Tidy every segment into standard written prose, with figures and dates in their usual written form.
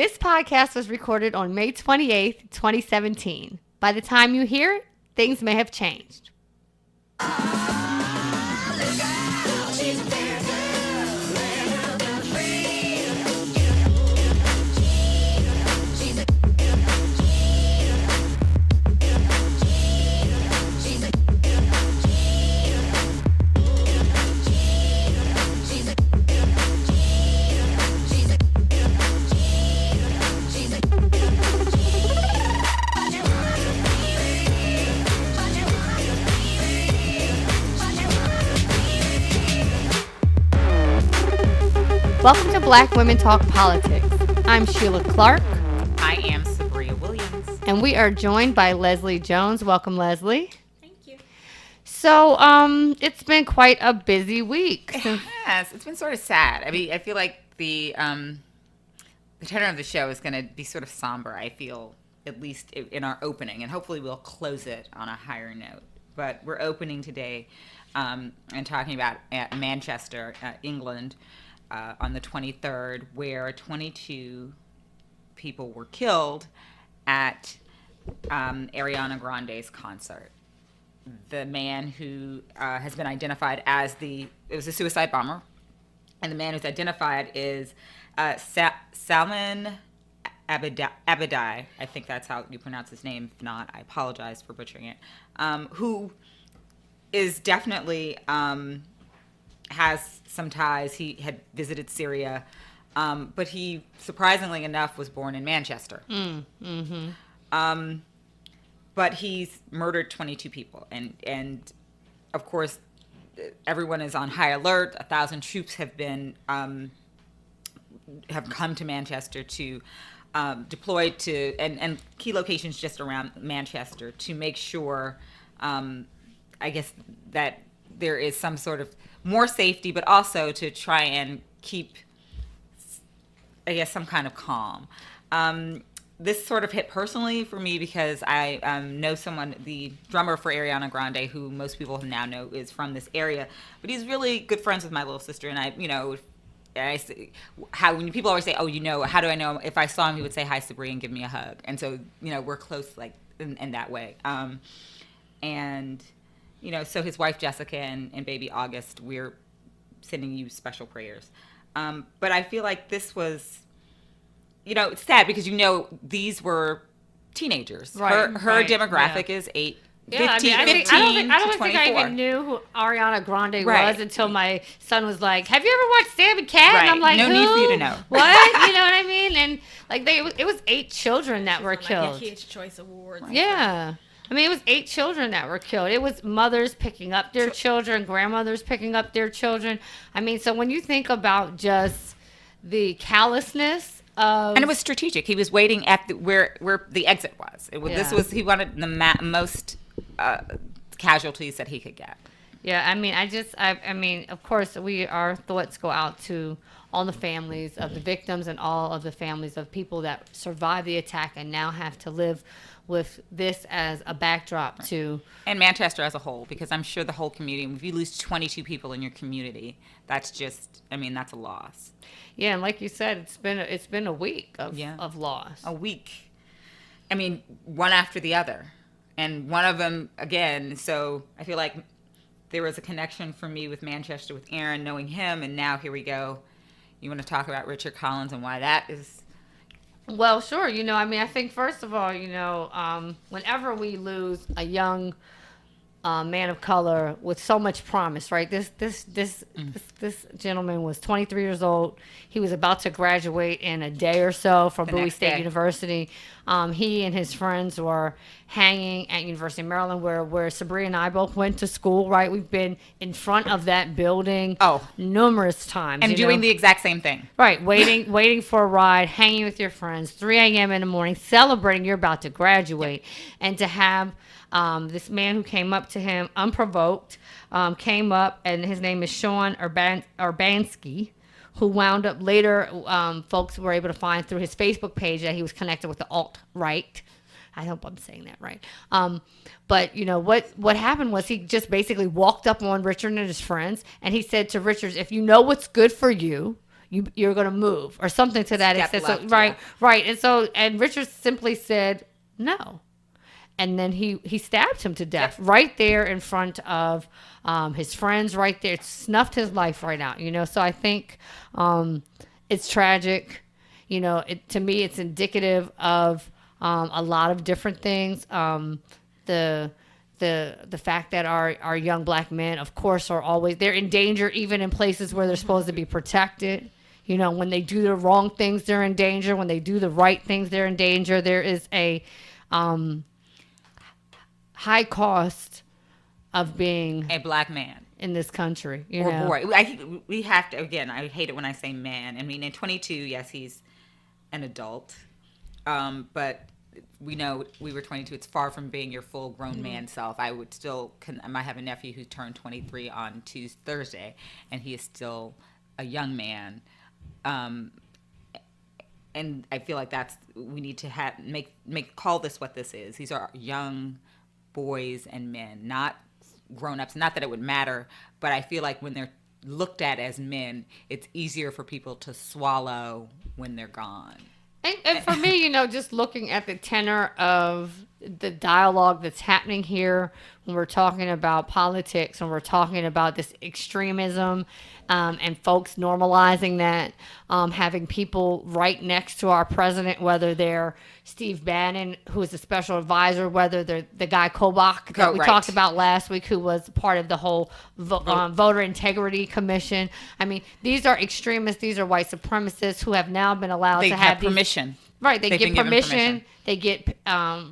This podcast was recorded on May 28th, 2017. By the time you hear it, things may have changed. Welcome to Black Women Talk Politics. I'm Sheila Clark. I am Sabria Williams. And we are joined by Leslie Jones. Welcome, Leslie. Thank you. So, it's been quite a busy week. Yes, it's been sort of sad. I mean, I feel like the tenor of the show is going to be sort of somber, I feel, at least in our opening. And hopefully we'll close it on a higher note. But we're opening today and talking about at Manchester, England, on the 23rd, where 22 people were killed at Ariana Grande's concert. The man who has been identified as it was a suicide bomber, and the man who's identified is Salman Abedi. I think that's how you pronounce his name. If not, I apologize for butchering it. Who is definitely has some ties. He had visited Syria, but he, surprisingly enough, was born in Manchester. But he's murdered 22 people, and of course, everyone is on high alert. 1,000 troops have come to Manchester to deploy to and key locations just around Manchester to make sure, I guess, that there is some sort of more safety, but also to try and keep, I guess, some kind of calm. This sort of hit personally for me because I know someone, the drummer for Ariana Grande, who most people now know is from this area, but he's really good friends with my little sister. And I say, when people always say, "Oh, how do I know him?" If I saw him, he would say, "Hi, Sabri," and give me a hug. And so, we're close, like in that way. So his wife Jessica and baby August, we're sending you special prayers. But I feel like this was, it's sad because these were teenagers. Right, her demographic is 15 I don't to 24. think I even knew who Ariana Grande was until my son was like, "Have you ever watched Sam and Cat?" Right. And I'm like, no who? need for you to know. What? You know what I mean? And like it was 8 children that were killed. Like Kids' Choice Awards. Yeah. I mean, it was 8 children that were killed. It was mothers picking up their children, grandmothers picking up their children. I mean, so when you think about just the callousness of... And it was strategic. He was waiting at where the exit was. He wanted the most casualties that he could get. Yeah, I mean, of course, our thoughts go out to all the families of the victims and all of the families of people that survived the attack and now have to live with this as a backdrop to... And Manchester as a whole, because I'm sure the whole community, if you lose 22 people in your community, that's a loss. Yeah, and like you said, it's been a week of loss. A week. I mean, one after the other. And one of them, again, so I feel like there was a connection for me with Manchester, with Aaron, knowing him, and now here we go. You want to talk about Richard Collins and why that is... Well, sure. I think first of all, whenever we lose a young man of color with so much promise, right? This gentleman was 23 years old. He was about to graduate in a day or so from Bowie State University. He and his friends were hanging at University of Maryland, where Sabri and I both went to school, right? We've been in front of that building numerous times. And doing the exact same thing. Right, waiting for a ride, hanging with your friends, 3 a.m. in the morning, celebrating you're about to graduate. And to have this man who came up to him unprovoked, came up, and his name is Sean Urbanski, who wound up later, folks were able to find through his Facebook page that he was connected with the alt-right. I hope I'm saying that right. But what happened was he just basically walked up on Richard and his friends, and he said to Richard, "If you know what's good for you, you're going to move or something to that Step extent. left, So, right, yeah. right. And Richard simply said no. And then he stabbed him to death right there in front of his friends right there. It snuffed his life right out, So I think it's tragic. To me, it's indicative of a lot of different things. The fact that our young black men, of course, they're in danger even in places where they're supposed to be protected. When they do the wrong things, they're in danger. When they do the right things, they're in danger. There is a high cost of being a black man in this country, or boy. I think we have to. Again, I hate it when I say man. I mean, in 22, yes, he's an adult, but we know we were 22. It's far from being your full grown man self. I would still. I might have a nephew who turned 23 on Thursday, and he is still a young man. And I feel like we need to call this what this is. These are young boys and men, not grown-ups. Not that it would matter, but I feel like when they're looked at as men, it's easier for people to swallow when they're gone. And for me, just looking at the tenor of the dialogue that's happening here when we're talking about politics, when we're talking about this extremism, and folks normalizing that, having people right next to our president, whether they're Steve Bannon, who is a special advisor, whether they're the guy Kobach that we talked about last week, who was part of the whole voter integrity commission. I mean, these are extremists. These are white supremacists who have now been allowed to have permission. Right, they get permission. They get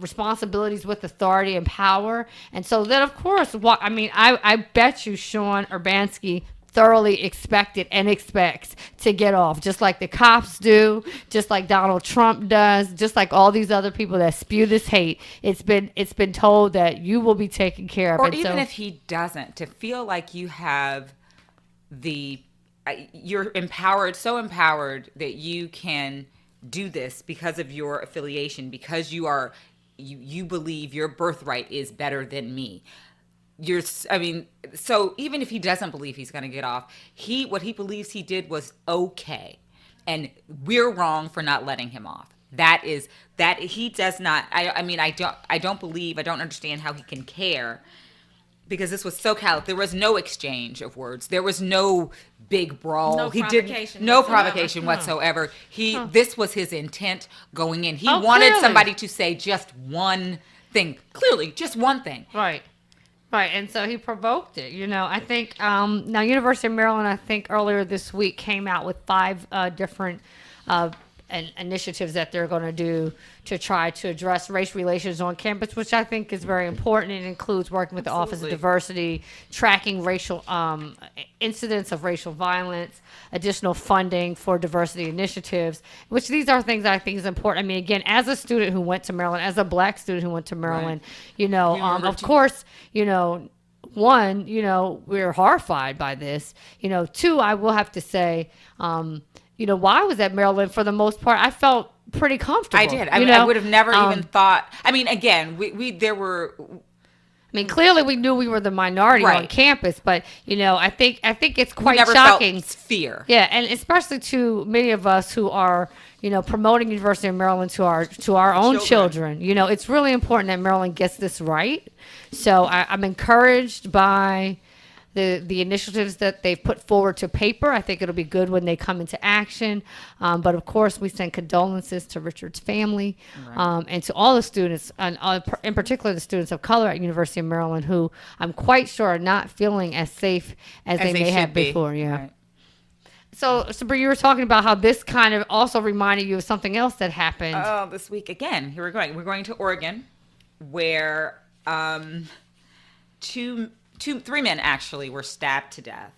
responsibilities with authority and power. And so then, of course, I bet you Sean Urbanski thoroughly expected and expects to get off, just like the cops do, just like Donald Trump does, just like all these other people that spew this hate. It's been told that you will be taken care of. Or even if he doesn't, to feel like you have you're empowered, so empowered that you can do this because of your affiliation, because you believe your birthright is better than me. So even if he doesn't believe he's going to get off, what he believes he did was okay, and we're wrong for not letting him off. That he does not. I don't understand how he can care, because this was so callous. There was no exchange of words. There was no big brawl. No provocation whatsoever. This was his intent going in. He wanted somebody to say just one thing. Clearly, just one thing. Right. Right, and so he provoked it. I think now University of Maryland, I think earlier this week, came out with 5 different initiatives that they're going to do to try to address race relations on campus, which I think is very important. It includes working with the Office of Diversity, tracking racial incidents of racial violence, additional funding for diversity initiatives, which these are things I think is important. I mean, again, as a student who went to Maryland, as a black student who went to Maryland, of course, one, we're horrified by this. 2, I will have to say, while I was at Maryland, for the most part, I felt pretty comfortable. I did. I would have never even thought. I mean, again, there were. Clearly we knew we were the minority on campus, but I think it's quite never shocking. Felt fear. Yeah, and especially to many of us who are promoting University of Maryland to our own children. It's really important that Maryland gets this right. So I'm encouraged by the initiatives that they've put forward to paper. I think it'll be good when they come into action. But of course, we send condolences to Richard's family, and to all the students, and in particular the students of color at University of Maryland, who I'm quite sure are not feeling as safe as they may have before. Yeah. Right. So, Bri, you were talking about how this kind of also reminded you of something else that happened. Oh, this week again. Here we're going. We're going to Oregon, where 3 men actually were stabbed to death.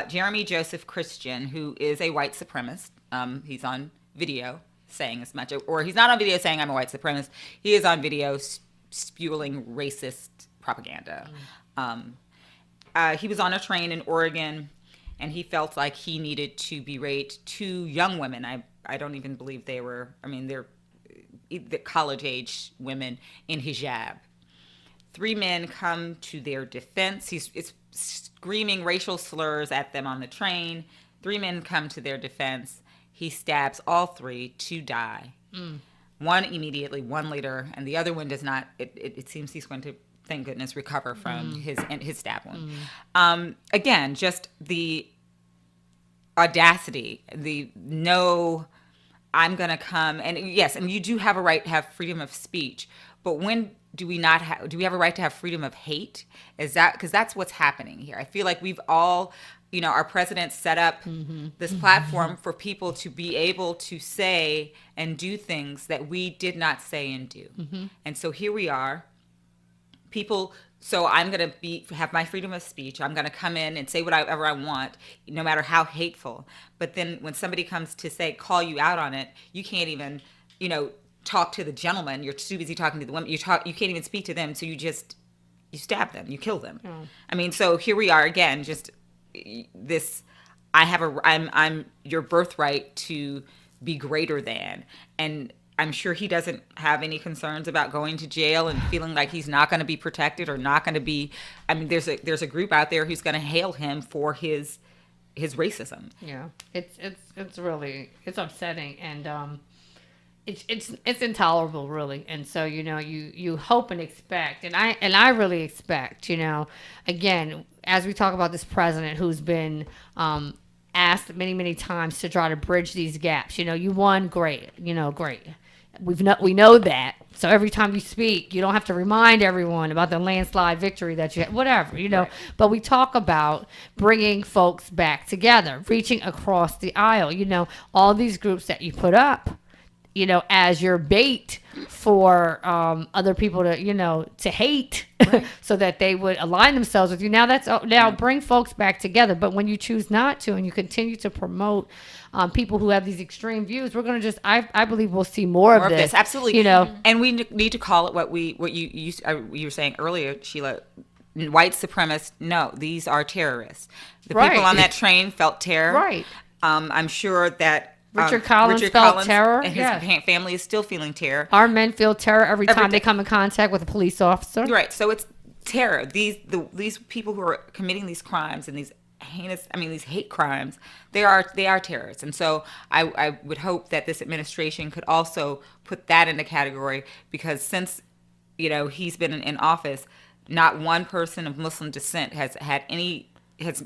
Jeremy Joseph Christian, who is a white supremacist. He's on video saying as much, or he's not on video saying I'm a white supremacist. He is on video spewing racist propaganda. He was on a train in Oregon, and he felt like he needed to berate 2 young women. I don't even believe they were. They're college-age women in hijab. 3 men come to their defense. It's screaming racial slurs at them on the train. 3 men come to their defense. He stabs all 3, 2 die. One immediately, one later, and the other one does not. It seems he's going to, thank goodness, recover from his stab wound. Again, just the audacity, the no, I'm going to come, and yes, and you do have a right to have freedom of speech, but when do we not have? Do we have a right to have freedom of hate? Is that because that's what's happening here? I feel like we've all, our president set up this platform for people to be able to say and do things that we did not say and do, and so here we are, people. So I'm going to have my freedom of speech. I'm going to come in and say whatever I want, no matter how hateful. But then when somebody comes to call you out on it, you can't even, talk to the gentleman. You're too busy talking to the women. You can't even speak to them. So you stab them. You kill them. Oh. I mean, so here we are again, just this, I'm your birthright to be greater than. And I'm sure he doesn't have any concerns about going to jail and feeling like he's not going to be protected or not going to be. I mean, there's a group out there who's going to hail him for his racism. Yeah, it's really upsetting, and it's intolerable, really. And so you hope and expect, and I really expect, again, as we talk about this president who's been asked many times to try to bridge these gaps. You won, great. Great. We know that. So every time you speak, you don't have to remind everyone about the landslide victory that you had, whatever, Right. But we talk about bringing folks back together, reaching across the aisle, all these groups that you put up, as your bait for other people to hate, right. So that they would align themselves with you. Now bring folks back together. But when you choose not to, and you continue to promote people who have these extreme views, we're going to I believe we'll see more of this. Absolutely. And we need to call it what you were saying earlier, Sheila. White supremacists. No, these are terrorists. The right. people on that train felt terror. Right. I'm sure that Richard Collins felt terror. And his family is still feeling terror. Our men feel terror every time they come in contact with a police officer. Right. So it's terror. These people who are committing these crimes and these these hate crimes, they are terrorists. And so I would hope that this administration could also put that in the category, because since he's been in office, not one person of Muslim descent has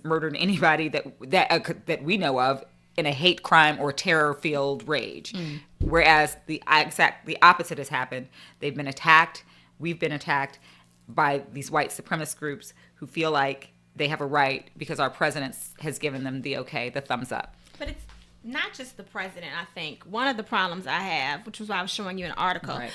murdered anybody that we know of in a hate crime or terror-filled rage. Whereas the opposite has happened. They've been attacked. We've been attacked by these white supremacist groups who feel like they have a right because our president has given them the okay, the thumbs up. But it's not just the president, I think. One of the problems I have, which was why I was showing you an article, right.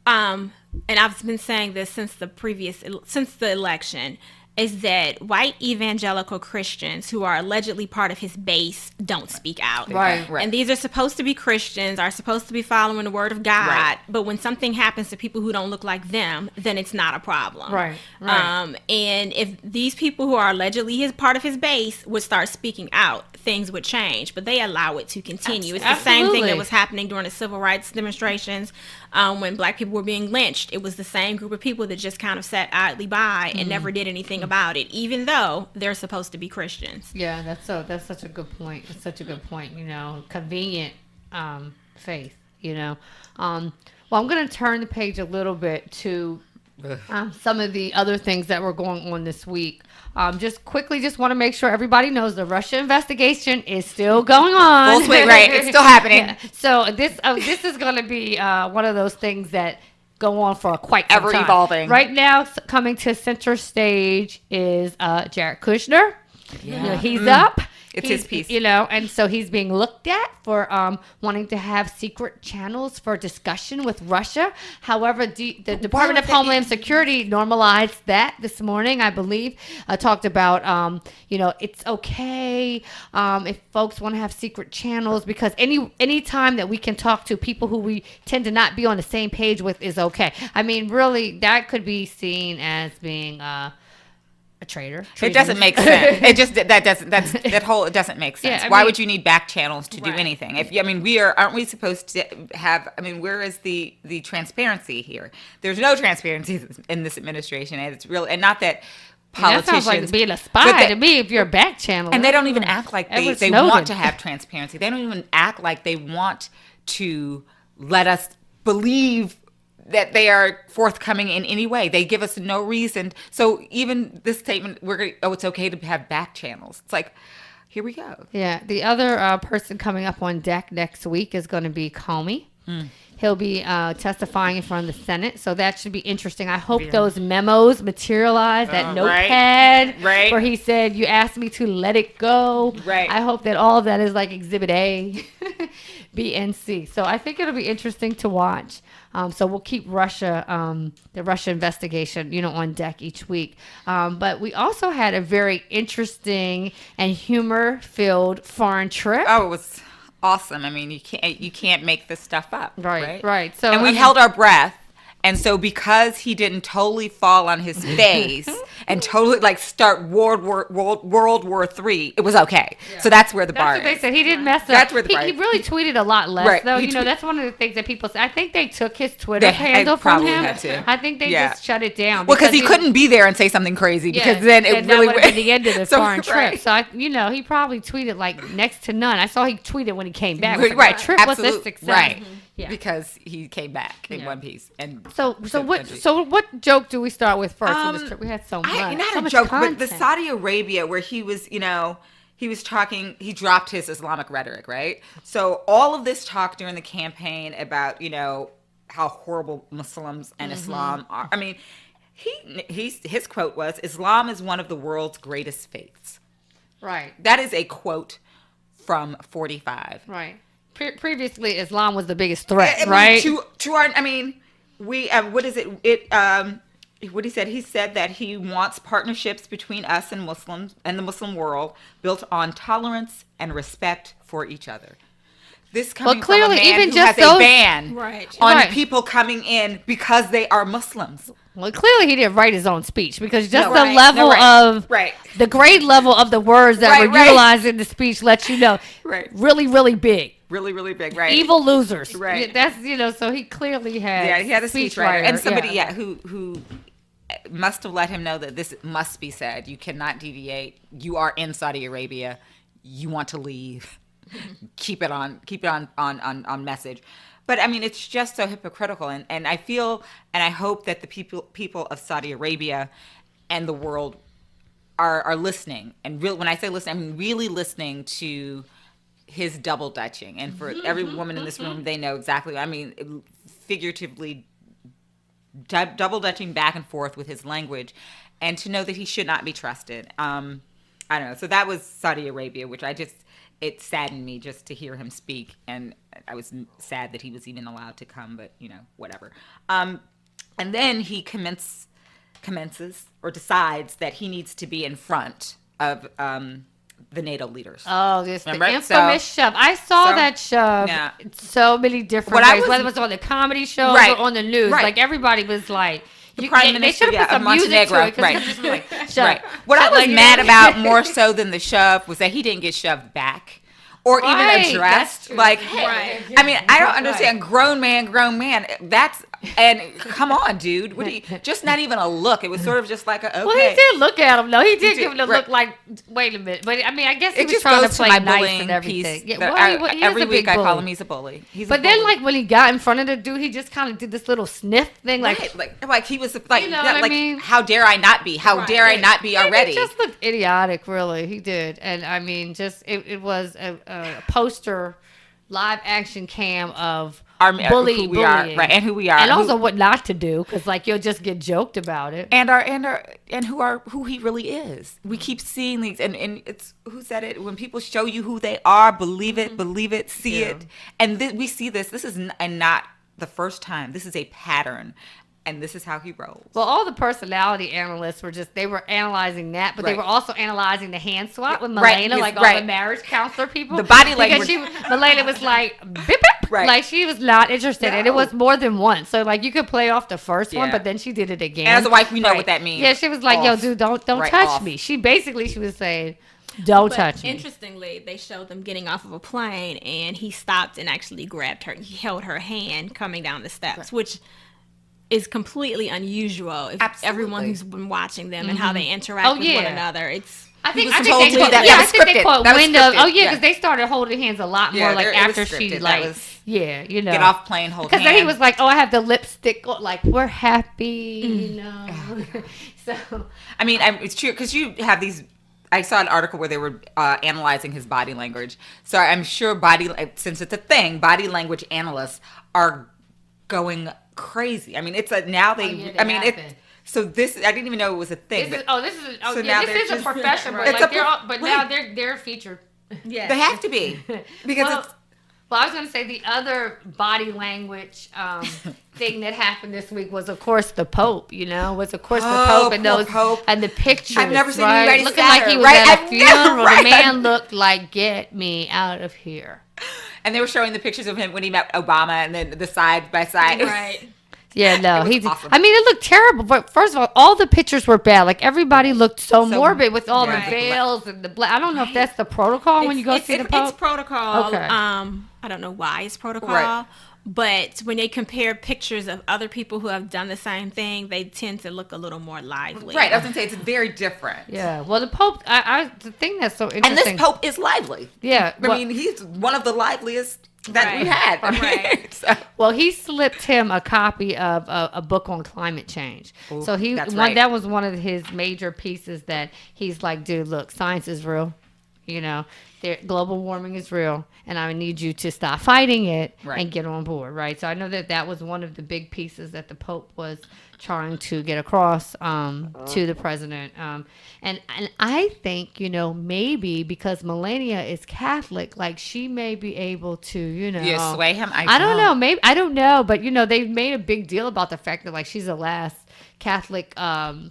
And I've been saying this since the election, is that white evangelical Christians who are allegedly part of his base don't speak out. Right. And these are supposed to be Christians, are supposed to be following the word of God. Right. But when something happens to people who don't look like them, then it's not a problem. Right. And if these people who are allegedly part of his base would start speaking out, things would change. But they allow it to continue. It's the same thing that was happening during the civil rights demonstrations when black people were being lynched. It was the same group of people that just kind of sat idly by and never did anything about it, even though they're supposed to be Christians. Yeah, that's such a good point. It's such a good point. Convenient faith. Well, I'm going to turn the page a little bit to some of the other things that were going on this week. Just want to make sure everybody knows the Russia investigation is still going on. Full swing, right? It's still happening. Yeah. So this is going to be one of those things that go on for quite some time. Ever evolving. Right now, coming to center stage is Jared Kushner. Yeah. He's up. It's his piece. And so he's being looked at for wanting to have secret channels for discussion with Russia. However, the Department of Homeland Security normalized that this morning, I believe. Talked about, it's okay if folks want to have secret channels, because any time that we can talk to people who we tend to not be on the same page with is okay. I mean, really, that could be seen as being a traitor. It doesn't make sense. It just it doesn't make sense. Yeah, Why would you need back channels to do anything? Aren't we supposed to have? Where is the transparency here? There's no transparency in this administration, and it's real. And not that politicians. That sounds like being a But spy to me if you're a back channel. And they don't even act like they Snowden. want to have transparency. They don't even act like they want to let us believe that they are forthcoming in any way. They give us no reason. So even this statement, it's okay to have back channels. It's like, here we go. Yeah. The other person coming up on deck next week is going to be Comey. He'll be testifying in front of the Senate, so that should be interesting. I hope those memos materialize, that notepad where he said, you asked me to let it go. Right. I hope that all of that is like Exhibit A, B, and C. So I think it'll be interesting to watch. So we'll keep Russia, the Russia investigation, on deck each week. But we also had a very interesting and humor-filled foreign trip. Oh, it was awesome. I mean, you can't make this stuff up. Right. So and we held our breath. And so because he didn't totally fall on his face and totally like start World War III, it was okay. Yeah. So that's where the bar is. That's what they said. He didn't mess up. That's where the bar is. He really tweeted a lot less, though. That's one of the things that people say. I think they took his Twitter handle from him. Had to. I think they just shut it down. Well, because he couldn't be there and say something crazy because then it really would have been the end of the foreign trip. Right. So, he probably tweeted like next to none. I saw he tweeted when he came back. Right. Trip was a success. Right. Yeah. Because he came back in one piece. And so what joke do we start with first on this trip? We had so much. Not a joke, but the Saudi Arabia where he was, he was talking, he dropped his Islamic rhetoric, right? So all of this talk during the campaign about, how horrible Muslims and Islam are. I mean, his quote was, Islam is one of the world's greatest faiths. Right. That is a quote from 45. Right. Previously, Islam was the biggest threat, right? To our, we what is it? What he said? He said that he wants partnerships between us and Muslims and the Muslim world built on tolerance and respect for each other. This coming from a man even who just has a ban on people coming in because they are Muslims. Well, clearly he didn't write his own speech because just the level of the grade level of the words that were utilized in the speech lets you know, really, really big. Really, really big, right? Evil losers, right? That's so he clearly had he had a speech writer and somebody who must have let him know that this must be said. You cannot deviate. You are in Saudi Arabia. You want to leave. Keep it on message. But it's just so hypocritical, and I feel and I hope that the people of Saudi Arabia and the world are listening. And when I say listening, I mean really listening to his double dutching. And for every woman in this room, they know exactly what I mean. Figuratively, double dutching back and forth with his language, and to know that he should not be trusted. I don't know. So that was Saudi Arabia, which it saddened me just to hear him speak, and I was sad that he was even allowed to come. But whatever. And then he commences or decides that he needs to be in front of the NATO leaders. Oh, the infamous shove. I saw that shove in so many different ways, whether it was on the comedy shows or on the news. Like everybody was like, the Prime Minister of Montenegro. Right. What I was mad about more so than the shove was that he didn't get shoved back. Or even addressed, like, hey, I don't understand. Grown man. And come on, dude. What do you, just not even a look. It was sort of just like okay. Well, he did look at him though. He did give him a look like, wait a minute. But I guess he was trying to play nice and everything. Every week I call him. He's a bully. But then, like when he got in front of the dude, he just kind of did this little sniff thing, like he was like, how dare I not be? How dare I not be already? He just looked idiotic, really. He did, and it was a poster, live action cam of bullying, and who we are, and also what not to do, because you'll just get joked about it, and who he really is. We keep seeing these, and it's who said it? When people show you who they are, believe it, see it, and we see this. This is not the first time. This is a pattern. And this is how he rolls. Well, all the personality analysts they were analyzing that, but they were also analyzing the hand swap with Milena, all the marriage counselor people. The body language. Because Milena was like, beep, beep. Like she was not interested. No. And it was more than once. So you could play off the first one, but then she did it again. And as a wife, we know what that means. Yeah, she was like, yo, dude, don't touch me. She was saying, don't touch me. Interestingly, they showed them getting off of a plane, and he stopped and actually grabbed her. He held her hand coming down the steps, which... is completely unusual. If Absolutely. everyone who's been watching them and how they interact with one another, it's I think was I told think to they do that. yeah, That I was think they scripted. caught That was wind of scripted. yeah, because they started holding hands a lot more like it was after scripted. she That like was- you know Get off plane, hold because then he hands. was like, oh, I have the lipstick like we're happy, you know. So I mean, it's true because you have these. I saw an article where they were analyzing his body language. So I'm sure since it's a thing, body language analysts are going crazy. I mean, it's a now they. yeah, they I mean, have it. been. So this, I didn't even know it was a thing. this is So now this they're is a just- profession, but It's like a they're all, prof- but right. now they're featured. yeah. They have to be because well, it's. well, I was going to say the other body language thing that happened this week was, of course, the Pope. You know, was of course the Oh, Pope and poor those Pope. and the pictures. I've never seen right? anybody looking like sadder, he was right? at a I've never- funeral. right. The man looked like, "Get me out of here." And they were showing the pictures of him when he met Obama, and then the side by side. Right. Yeah, no, It was he. awesome. I mean, it looked terrible. But first of all the pictures were bad. Like everybody looked so morbid with all Right. the veils and the black. I don't know if that's the protocol when you go see the Pope. It's protocol. Okay. I don't know why it's protocol. Right. But when they compare pictures of other people who have done the same thing, they tend to look a little more lively. Right, I was gonna say it's very different. Yeah. Well, the Pope. The thing that's so And interesting. this Pope is lively. Yeah. I well- mean, he's one of the liveliest that we Right. had. I mean, Right. so- Well, he slipped him a copy of a book on climate change. Ooh, So that's right. that was one of his major pieces that he's like, dude, look, science is real. You know, global warming is real, and I need you to stop fighting it Right. and get on board, right? So I know that was one of the big pieces that the Pope was trying to get across to the president. And I think, you know, maybe because Melania is Catholic, like she may be able to, you know, You sway him? I don't know. Maybe I don't know, but you know, they've made a big deal about the fact that like she's the last Catholic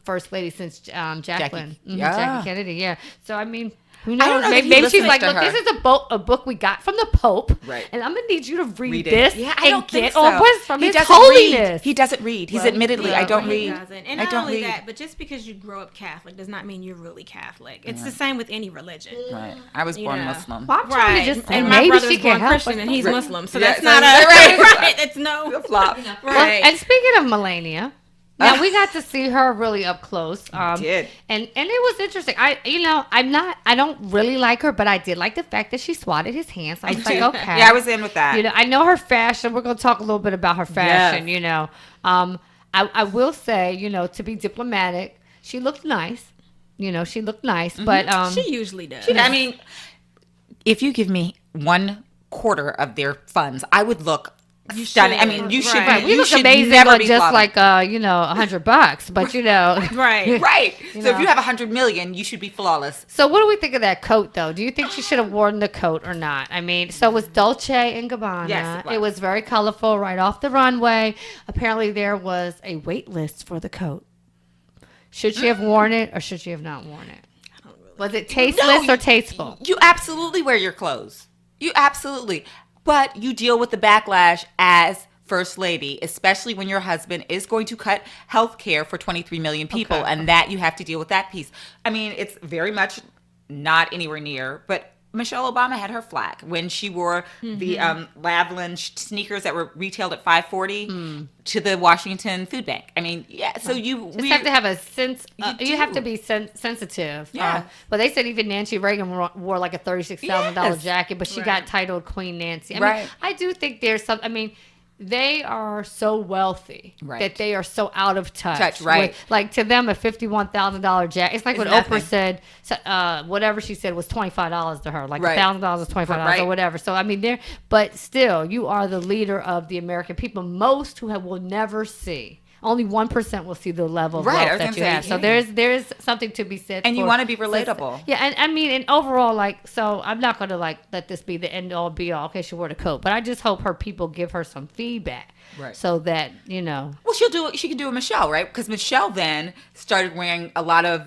first lady since Jacqueline, Yeah. Jackie Kennedy. Yeah. So I mean, who I don't knows? know that Maybe, he maybe she's listens like, to look, her. this is a book we got from the Pope, Right. and I'm gonna need you to read Read it. this Yeah, I and don't think get so. on board from He His doesn't holiness. read. He doesn't read. He's Well, admittedly, yeah, I don't He read. doesn't. And I not don't only read. that, but just because you grow up Catholic does not mean you're really Catholic. It's the same with any religion. Right. I was born Yeah. Muslim. Well, I'm trying Right. to just say And my maybe brother she was can born help Christian us. and he's Right. Muslim. So Yeah, that's so- not a right. right. It's no Flip flop. Well, right. and speaking of Melania, now we got to see her really up close. Did. And it was interesting. I don't really like her, but I did like the fact that she swatted his hands. I was like, do. okay. Yeah, I was in with that. You know, I know her fashion. We're going to talk a little bit about her fashion. Yes. You know, I will say, you know, to be diplomatic, she looked nice. You know, she looked nice, but She usually does. I mean, if you give me 1/4 of their funds, I would look stunning. I mean, you should. Right. we You look should amazing, never but be just flawed. like you know, $100. But you know, right. Right. So know. if you have 100 million, you should be flawless. So what do we think of that coat, though? Do you think she should have worn the coat or not? I mean, so it was Dolce and Gabbana. Yes, it was very colorful right off the runway. Apparently, there was a wait list for the coat. Should she have worn it or should she have not worn it? Was it tasteless or tasteful? You absolutely wear your clothes. You absolutely. But you deal with the backlash as First Lady, especially when your husband is going to cut health care for 23 million people, Okay. and that you have to deal with that piece. I mean, it's very much not anywhere near, but Michelle Obama had her flack when she wore the Lavlin sneakers that were retailed at $5.40 to the Washington Food Bank. I mean, yeah. So you Just have to have a sense. You have do. to be sensitive. Yeah. But they said even Nancy Reagan wore like a $36,000 Yes. jacket, but she Right. got titled Queen Nancy. I mean, Right. I do think there's some. I mean, they are so wealthy Right. that they are so out of touch. Right. Like to them, a $51,000 jacket. It's like It's what nothing. Oprah said. Whatever she said was $25 to her. Like Right. $1,000 is $25 Right. or whatever. So I mean, but still, you are the leader of the American people. Most will never see. Only 1% will see the level of Right, I wealth was that gonna you say, have. So yeah. there's something to be said. And you for- wanna be relatable. Yeah, and I mean, and overall, like, so I'm not gonna like let this be the end all be all. Okay, she wore the coat, but I just hope her people give her some feedback, Right. So that you know. Well, she can do a Michelle, right? Because Michelle then started wearing a lot of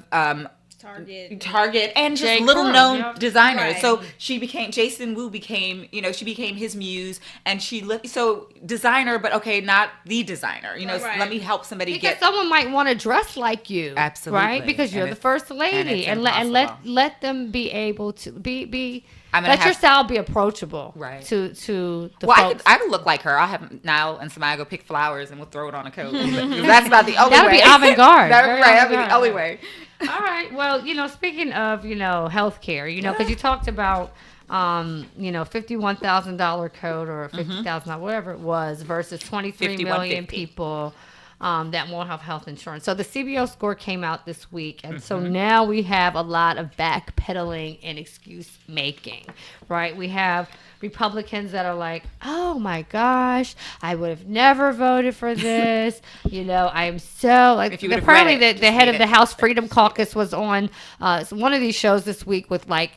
Target and just J. little Crew, known yeah. designers. Right. So she became Jason Wu became, she became his muse, and so designer, but okay, not the designer. Right. Let me help somebody Because get. someone might want to dress like you, Absolutely. right? Because you're And the it's- first and lady, it's and impossible. let them be able to be Let your style be approachable, Right. To the Well, folks. I could look like her. I'll have Niall and Samaya go pick flowers, and we'll throw it on a coat. That's about the only That'd way. be avant-garde. That'd be the only way. All right. Well, speaking of, healthcare, because you talked about, $51,000 code or $50,000, whatever it was, versus 23 million people that won't have health insurance. So the CBO score came out this week, and so now we have a lot of backpedaling and excuse making, right? We have Republicans that are like, oh my gosh, I would have never voted for this. I'm so like. Apparently, the head of the House Freedom Caucus was on one of these shows this week with like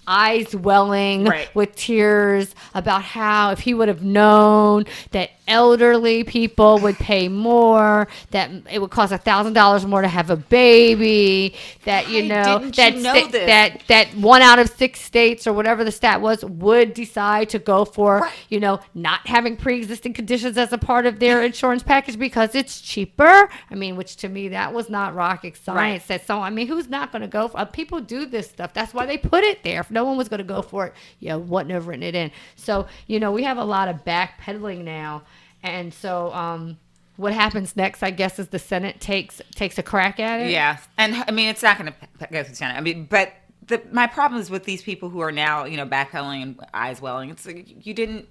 eyes welling with tears about how if he would have known that elderly people would pay more, that it would cost $1,000 more to have a baby, that that 1 out of 6 states or whatever the stat was would decide to go for not having pre-existing conditions as a part of their insurance package because it's cheaper. I mean, which to me that was not rocket science. So I mean, who's not going to go for? People do this stuff. That's why they put it there. If no one was going to go for it, wouldn't have written it in. So we have a lot of backpedaling now. And so what happens next, I guess, is the Senate takes a crack at it. Yeah. And I mean, it's not going to go through the Senate. I mean, but my problem is with these people who are now, backpedaling and eyes welling. It's like you didn't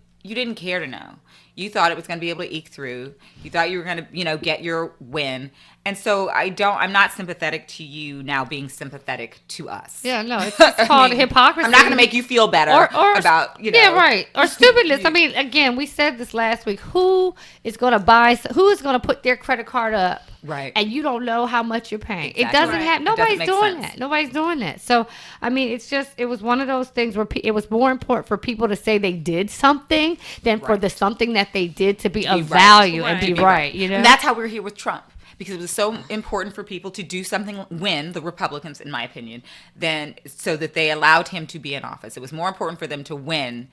care to know. You thought it was going to be able to eke through. You thought you were going to, get your win. And so I'm not sympathetic to you now being sympathetic to us. Yeah, no, it's called hypocrisy. I'm not going to make you feel better about, Yeah, right. Or stupidness. I mean, again, we said this last week. Who is going to put their credit card up? Right. And you don't know how much you're paying. Exactly. It doesn't have, nobody's doing sense. that. Nobody's doing that. So, I mean, it was one of those things where it was more important for people to say they did something than for the something that they did to be of value and be right. And that's how we're here with Trump. Because it was so important for people to do something, win, the Republicans, in my opinion, so that they allowed him to be in office. It was more important for them to win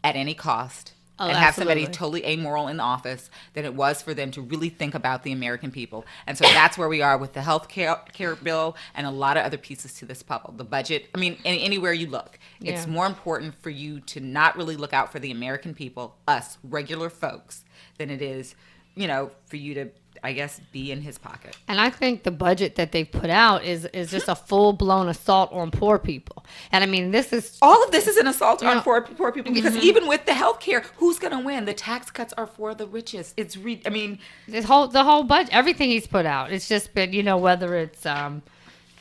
at any cost and have somebody totally amoral in the office than it was for them to really think about the American people. And so that's where we are with the health care bill and a lot of other pieces to this puzzle. The budget, I mean, anywhere you look, it's more important for you to not really look out for the American people, us, regular folks, than it is, for you to, I guess, be in his pocket. And I think the budget that they've put out is just a full-blown assault on poor people. And I mean, all of this is an assault on poor people because even with the health care, who's going to win? The tax cuts are for the richest. I mean, the whole budget, everything he's put out, it's just been, whether it's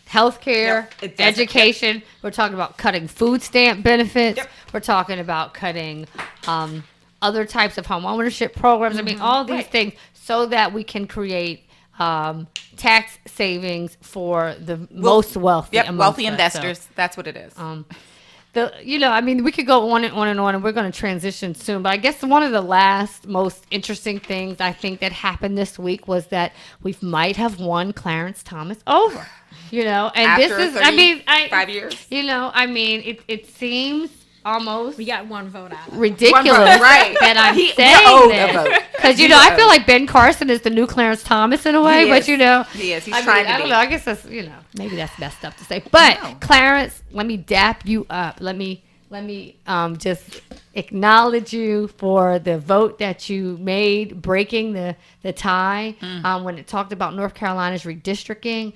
healthcare, education. We're talking about cutting food stamp benefits. We're talking about cutting other types of home ownership programs. I mean, all these things so that we can create tax savings for the most wealthy. Wealthy investors. So, that's what it is. I mean, we could go on and on and on, and we're going to transition soon. But I guess one of the last most interesting things I think that happened this week was that we might have won Clarence Thomas over. And after this is, I mean, 5 years. I mean, it seems almost we got one vote out. Ridiculous, right? That I'm saying that because I feel like Ben Carson is the new Clarence Thomas in a way, but he is. He's trying to be. I don't know. I guess that's maybe that's messed up to say, but Clarence, let me dap you up. Let me just acknowledge you for the vote that you made, breaking the tie when it talked about North Carolina's redistricting.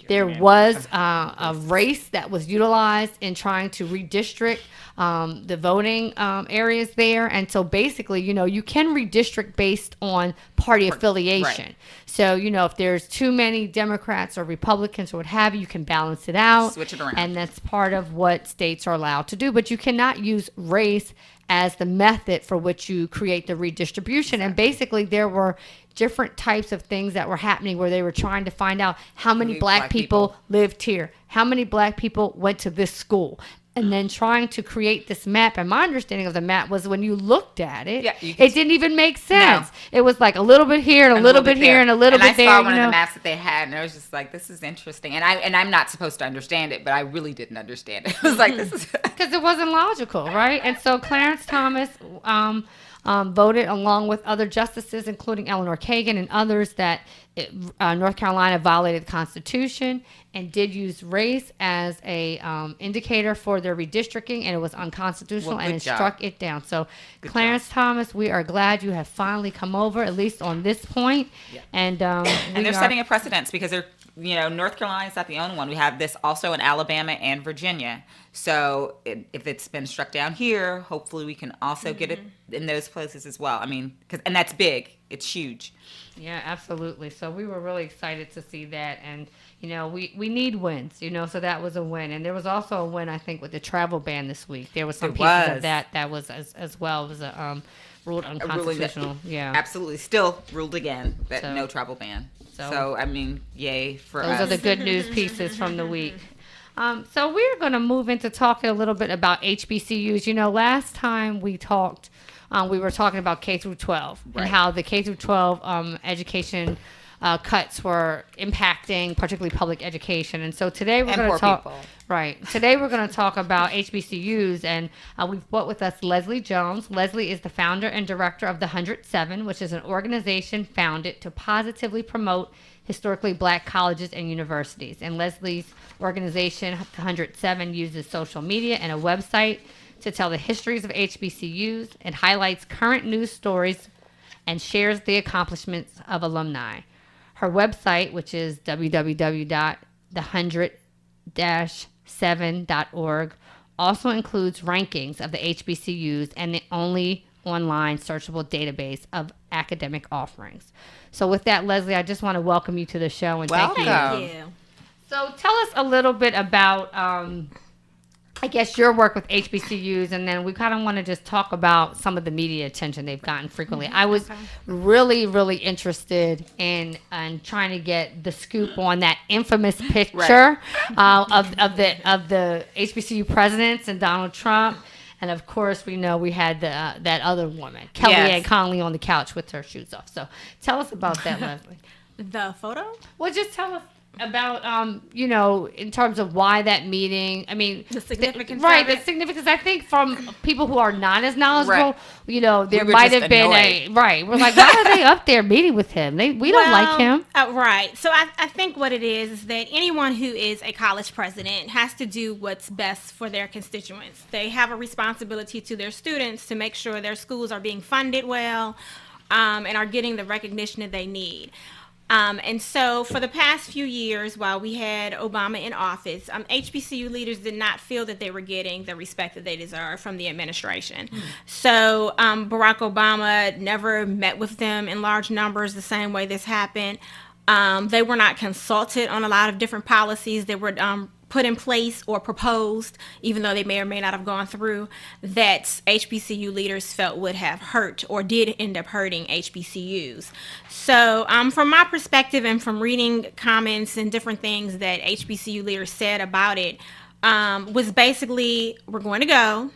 There was a race that was utilized in trying to redistrict the voting areas there. And so basically, you can redistrict based on party affiliation. Right. So, if there's too many Democrats or Republicans or what have you, you can balance it out. Switch it around. And that's part of what states are allowed to do. But you cannot use race as the method for which you create the redistribution. And basically, there were different types of things that were happening where they were trying to find out how many black people lived here, how many black people went to this school. And then trying to create this map. And my understanding of the map was when you looked at it, it didn't even make sense. No. It was like a little bit here and a little bit here and a little bit there. I saw one of the maps that they had, and I was just like, this is interesting. And I'm not supposed to understand it, but I really didn't understand it. It was like, this is... Because it wasn't logical, right? And so Clarence Thomas voted along with other justices, including Eleanor Kagan and others, that North Carolina violated the Constitution and did use race as a indicator for the their redistricting, and it was unconstitutional, Well, and good it job. struck it down. So, Good Clarence Thomas, we are glad you have finally come over, at least on this point. Yeah. And And they're setting a precedence because they're, North Carolina's not the only one. We have this also in Alabama and Virginia. So if it's been struck down here, hopefully we can also get it in those places as well. I mean, and that's big. It's huge. Yeah, absolutely. So we were really excited to see that. And, we need wins, so that was a win. And there was also a win, I think, with the travel ban this week. There was some pieces of that was as well. It was ruled unconstitutional. Yeah. Absolutely. Still ruled again that So- no travel ban. So- So, I mean, yay for Those us. are the good news pieces from the week. So we're going to move into talking a little bit about HBCUs. Last time we talked, we were talking about K through 12 Right. and how the K through 12 education cuts were impacting particularly public education. And so today we're And going poor to talk. people. Right. Today we're going to talk about HBCUs, and we've brought with us Leslie Jones. Leslie is the founder and director of the 107, which is an organization founded to positively promote historically black colleges and universities. And Leslie's organization, the 107, uses social media and a website to tell the histories of HBCUs. It highlights current news stories and shares the accomplishments of alumni. Her website, which is www.the100-7.org, also includes rankings of the HBCUs and the only online searchable database of academic offerings. So with that, Leslie, I just want to welcome you to the show and thank you. Welcome. Thank you. So tell us a little bit about, I guess, your work with HBCUs, and then we kind of want to just talk about some of the media attention they've gotten frequently. I was really, really interested in trying to get the scoop on that infamous picture of the HBCU presidents and Donald Trump. And of course, we know we had that other woman, Kellyanne Conley, on the couch with her shoes off. So tell us about that, Leslie. The photo? Well, just tell us about, in terms of why that meeting. I mean, The significance right? of The it? significance. I think from people who are not as knowledgeable, Right. there We were might just have been annoyed. We're like, why are they up there meeting with him? We don't like him. Right. So I think what it is that anyone who is a college president has to do what's best for their constituents. They have a responsibility to their students to make sure their schools are being funded well and are getting the recognition that they need. And so for the past few years, while we had Obama in office, HBCU leaders did not feel that they were getting the respect that they deserve from the administration. So Barack Obama never met with them in large numbers the same way this happened. They were not consulted on a lot of different policies that were put in place or proposed, even though they may or may not have gone through, that HBCU leaders felt would have hurt or did end up hurting HBCUs. So from my perspective and from reading comments and different things that HBCU leaders said about it, was basically, we're going to go,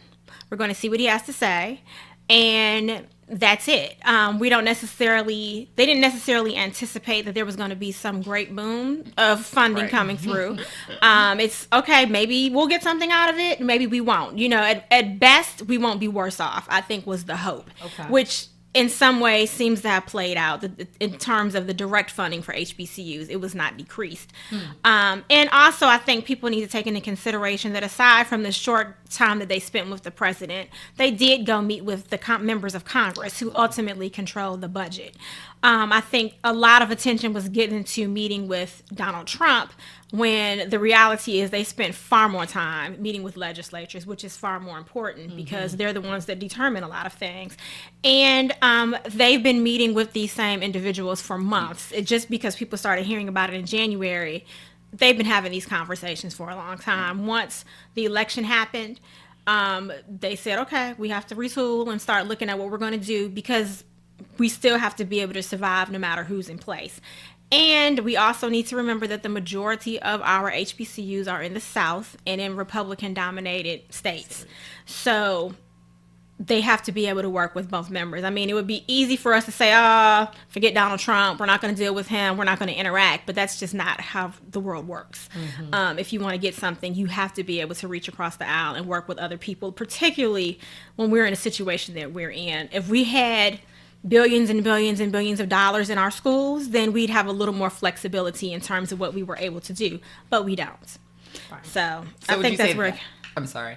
we're going to see what he has to say, and that's it. They didn't necessarily anticipate that there was going to be some great boom of funding coming through. It's okay, maybe we'll get something out of it, maybe we won't. At best, we won't be worse off, I think was the hope, which in some ways seems to have played out in terms of the direct funding for HBCUs. It was not decreased. And also, I think people need to take into consideration that aside from the short time that they spent with the president, they did go meet with the members of Congress who ultimately control the budget. I think a lot of attention was given to meeting with Donald Trump, when the reality is they spent far more time meeting with legislatures, which is far more important because they're the ones that determine a lot of things. And they've been meeting with these same individuals for months. Just because people started hearing about it in January, they've been having these conversations for a long time. Once the election happened, they said, okay, we have to retool and start looking at what we're going to do because we still have to be able to survive no matter who's in place. And we also need to remember that the majority of our HBCUs are in the South and in Republican-dominated states. So they have to be able to work with both members. I mean, it would be easy for us to say, forget Donald Trump. We're not going to deal with him. We're not going to interact. But that's just not how the world works. If you want to get something, you have to be able to reach across the aisle and work with other people, particularly when we're in a situation that we're in. If we had billions and billions and billions of dollars in our schools, then we'd have a little more flexibility in terms of what we were able to do, but we don't. So I would think you that's say where I'm sorry.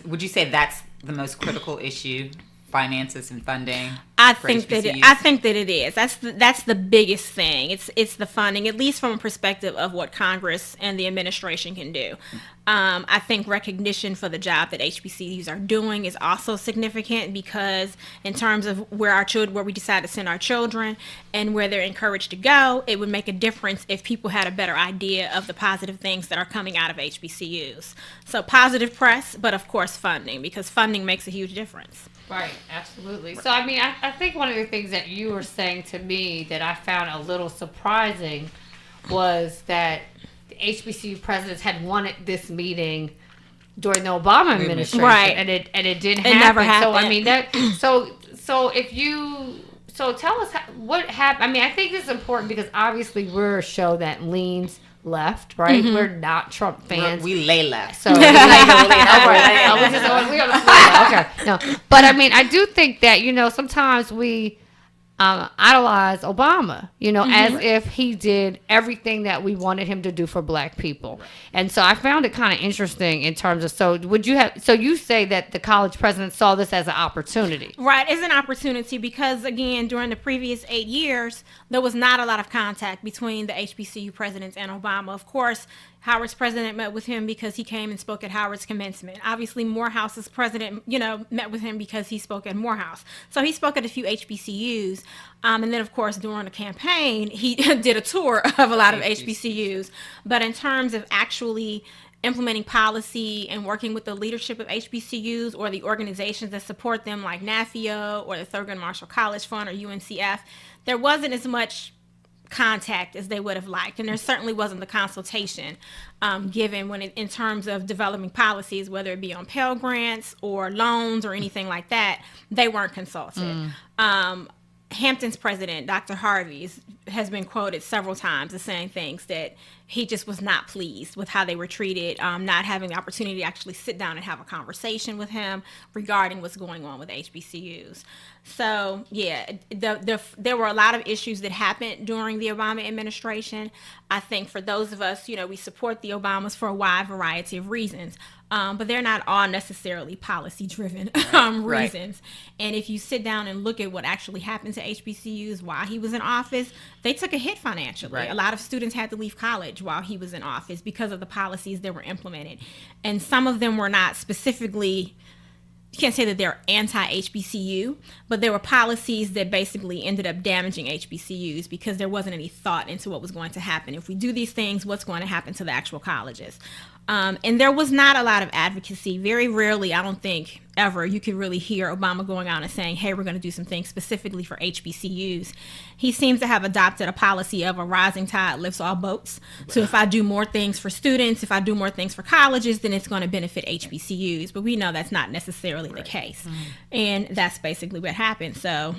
Would you say that's the most critical issue? Finances and funding. I think that it is. That's the biggest thing. It's the funding, at least from a perspective of what Congress and the administration can do. I think recognition for the job that HBCUs are doing is also significant, because in terms of where we decide to send our children and where they're encouraged to go, it would make a difference if people had a better idea of the positive things that are coming out of HBCUs. So positive press, but of course funding, because funding makes a huge difference. Right, absolutely. So, I mean, I think one of the things that you were saying to me that I found a little surprising was that the HBCU presidents had wanted this meeting during the Obama administration, right? And it didn't happen. Never happened. So, I mean, so tell us what happened. I mean, I think this is important because obviously we're a show that leans left, right? Mm-hmm. We're not Trump fans. We lay left. So we lay okay. No, but I mean, I do think that sometimes we idolize Obama, as if he did everything that we wanted him to do for Black people. Right. And so I found it kind of interesting in terms of, so you say that the college presidents saw this as an opportunity. Right, it's an opportunity because, again, during the previous 8 years, there was not a lot of contact between the HBCU presidents and Obama. Of course, Howard's president met with him because he came and spoke at Howard's commencement. Obviously, Morehouse's president, met with him because he spoke at Morehouse. So he spoke at a few HBCUs. And then, of course, during the campaign, he did a tour of a lot of HBCUs. But in terms of actually implementing policy and working with the leadership of HBCUs or the organizations that support them, like NAFIO or the Thurgood Marshall College Fund or UNCF, there wasn't as much contact as they would have liked, and there certainly wasn't the consultation given in terms of developing policies, whether it be on Pell Grants or loans or anything like that. They weren't consulted. Hampton's president, Dr. Harvey, has been quoted several times as saying things that he just was not pleased with how they were treated, not having the opportunity to actually sit down and have a conversation with him regarding what's going on with HBCUs. So, yeah, there were a lot of issues that happened during the Obama administration. I think for those of us, we support the Obamas for a wide variety of reasons. But they're not all necessarily policy-driven reasons. Right. And if you sit down and look at what actually happened to HBCUs while he was in office, they took a hit financially. Right. A lot of students had to leave college while he was in office because of the policies that were implemented. And some of them were not specifically, you can't say that they're anti-HBCU, but there were policies that basically ended up damaging HBCUs because there wasn't any thought into what was going to happen. If we do these things, what's going to happen to the actual colleges? And there was not a lot of advocacy. Very rarely, I don't think ever, you could really hear Obama going out and saying, hey, we're going to do some things specifically for HBCUs. He seems to have adopted a policy of a rising tide lifts all boats. So if I do more things for students, if I do more things for colleges, then it's going to benefit HBCUs. But we know that's not necessarily the case. And that's basically what happened. So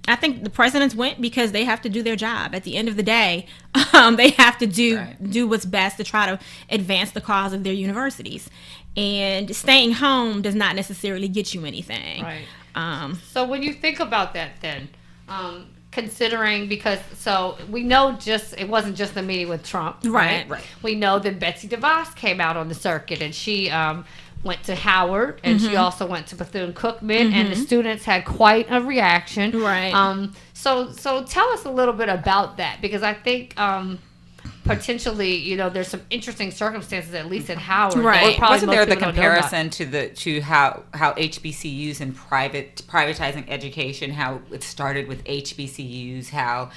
I think the presidents went because they have to do their job. At the end of the day, they have to do what's best to try to advance the cause of their universities. And staying home does not necessarily get you anything. Right. So when you think about that then, considering, because we know it wasn't just the meeting with Trump. Right. We know that Betsy DeVos came out on the circuit and she went to Howard and she also went to Bethune-Cookman and the students had quite a reaction. Right. So tell us a little bit about that, because I think potentially, there's some interesting circumstances, at least at Howard. Right. Wasn't there the comparison to how HBCUs and privatizing education, how it started with HBCUs, how,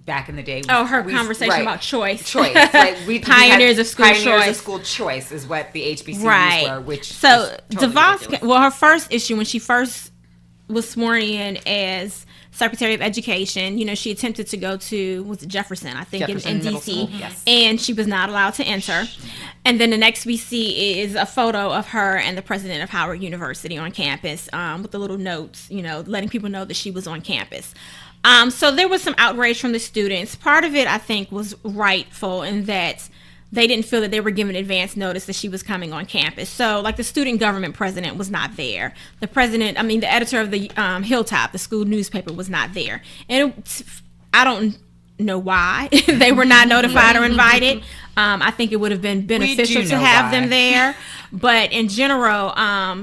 back in the day. Her conversation about choice. Choice. Right. Pioneers of school choice. Pioneers of school choice is what the HBCUs were, which so totally DeVos, ridiculous. her first issue when she first was sworn in as Secretary of Education, she attempted to go to, Jefferson, I think, in D.C., yes. And she was not allowed to enter. And then the next we see is a photo of her and the president of Howard University on campus with the little notes, letting people know that she was on campus. So there was some outrage from the students. Part of it, I think, was rightful in that they didn't feel that they were given advance notice that she was coming on campus. So, like, the student government president was not there. The editor of the Hilltop, the school newspaper, was not there. And I don't know why they were not notified or invited. I think it would have been beneficial to have them there. But in general,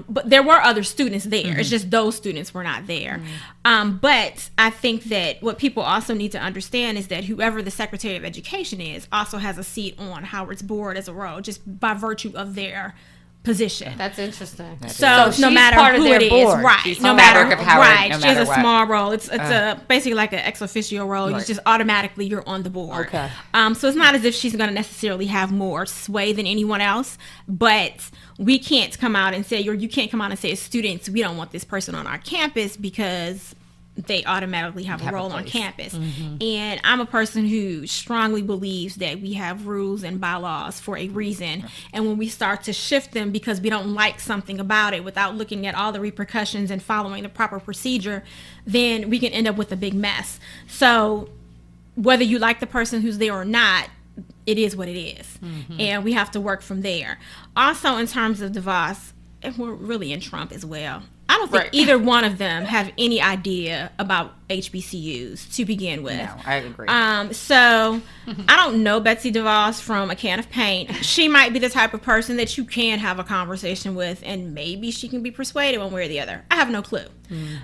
but there were other students there. It's just those students were not there. But I think that what people also need to understand is that whoever the Secretary of Education is also has a seat on Howard's board as a role, just by virtue of their position. That's interesting. So she's no matter part of who their it is, board. right? She's No the matter fabric of Howard, right, no she has matter a what. small role. It's basically like an ex officio role. You Right. just automatically you're on the board. Okay. So it's not as if she's going to necessarily have more sway than anyone else, but we can't come out and say, or you can't come out and say, as students, we don't want this person on our campus because they automatically have a role on place. campus. And I'm a person who strongly believes that we have rules and bylaws for a reason. And when we start to shift them because we don't like something about it without looking at all the repercussions and following the proper procedure, then we can end up with a big mess. So whether you like the person who's there or not, it is what it is. And we have to work from there. Also, in terms of DeVos, and we're really in Trump as well, I don't think Right. either one of them have any idea about HBCUs to begin with. No, I agree. So I don't know Betsy DeVos from a can of paint. She might be the type of person that you can have a conversation with, and maybe she can be persuaded one way or the other. I have no clue.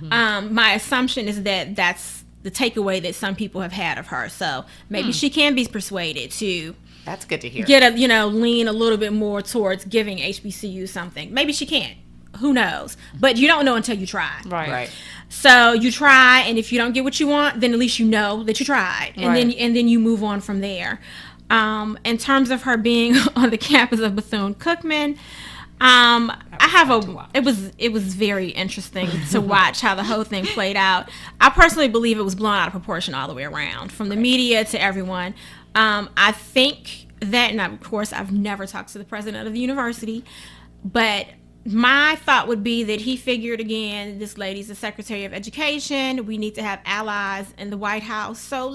My assumption is that that's the takeaway that some people have had of her. So maybe she can be persuaded to That's good to hear. lean a little bit more towards giving HBCU something. Maybe she can't. Who knows? But you don't know until you try. Right. So you try, and if you don't get what you want, then at least you know that you tried, and Right. then you move on from there. In terms of her being on the campus of Bethune-Cookman, it was very interesting to watch how the whole thing played out. I personally believe it was blown out of proportion all the way around, from the media to everyone. I think that, and of course, I've never talked to the president of the university, but my thought would be that he figured, again, this lady's the Secretary of Education. We need to have allies in the White House. So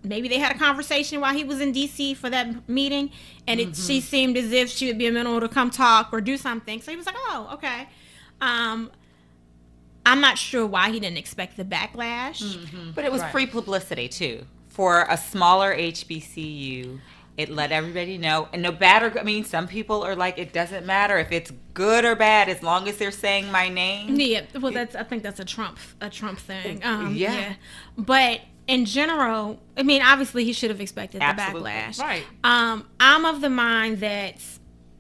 maybe they had a conversation while he was in D.C. for that meeting, and she seemed as if she would be amenable to come talk or do something. So he was like, oh, okay. I'm not sure why he didn't expect the backlash. But it was Right. free publicity too. For a smaller HBCU, it let everybody know. And no matter, I mean, some people are like, it doesn't matter if it's good or bad as long as they're saying my name. Yeah, well, I think that's a Trump thing. Yeah. But in general, I mean, obviously he should have expected Absolutely. the backlash. Right. I'm of the mind that